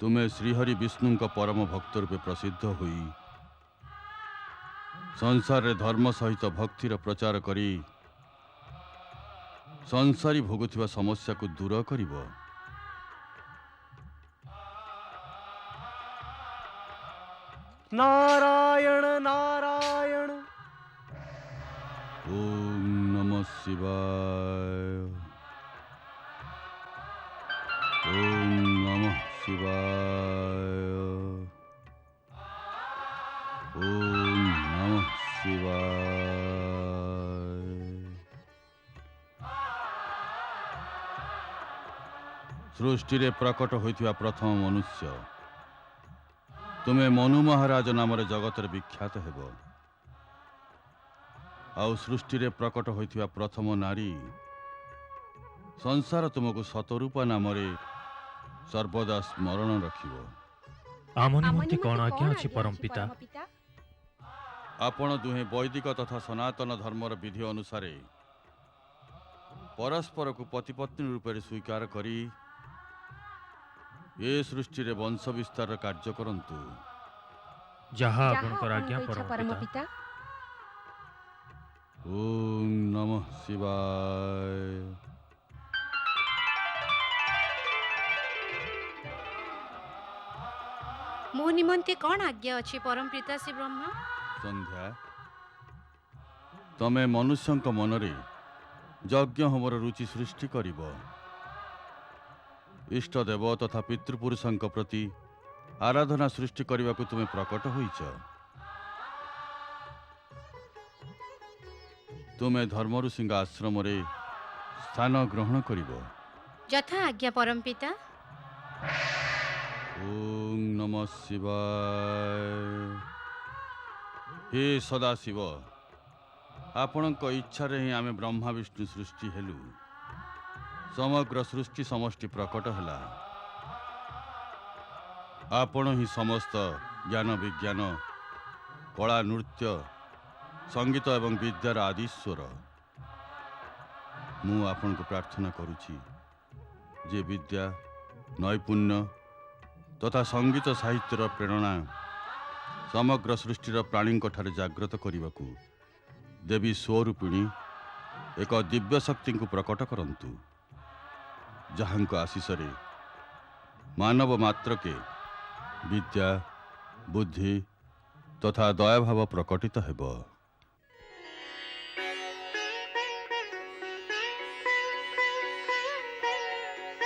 तुम्हें श्रीहरि विष्णु का परम भक्त रूपे प्रसिद्ध हुई संसार रे धर्म सहित भक्तिर प्रचार करी संसारी भोगुथिबा समस्या को दूर करिवो। नारायण नारायण। ओम नमः शिवाय। ओम नमः शिवाय। ओम नमः शिवाय। सृष्टि रे प्रकट होइथिबा प्रथम मनुष्य तुम्हें मनु महाराज नाम जगत विख्यात हेब। आउ सृष्टि रे प्रकट होइथिबा प्रथम नारी संसार तुमको सतरूपा नाम सर्वदा स्मरण रखिबो। आम निमंते कौन आज्ञा अछि परम पिता? आपण दुहे वैदिक तथा सनातन धर्मर विधि अनुसार परस्पर को पतिपत्नी रूप में स्वीकार करी ये सृष्टि रे वंश विस्तार कार्य करंतु। जहा आपनकर आज्ञा परम पिता। ओम नमः शिवाय। मो निमंते कौन आज्ञा अछि परम पिता श्री ब्रह्मा? संध्या तमे मनुष्यंक मनरे यज्ञ होमर रुचि सृष्टि करिब। इष्ट देव तथा पितृपुरुषंक प्रति आराधना सृष्टि करने को तुम्हें प्रकट होइछ। तुम्हें धर्म ऋषि आश्रम रे स्थान ग्रहण करिब। यथा आज्ञा परम पिता। ओम नमः शिवाय। हे सदाशिव आपणक इच्छा रे ही आमे ब्रह्मा विष्णु सृष्टि हेलु। समग्र सृष्टि समष्टि प्रकट हला। आपण ही समस्त ज्ञान विज्ञान कला नृत्य संगीत एवं विद्यार आदिश्वर। मु आपण को प्रार्थना करुछि जे विद्या नैपुण्य तथा संगीत साहित्यर प्रेरणा समग्र सृष्टिर प्राणी ठारे जागृत करने को देवी स्वरूपिणी एक दिव्य शक्ति को प्रकट करंतु। जहां को आशीष रे मानव मात्र के विद्या बुद्धि तथा दयाभाव प्रकटित हेब।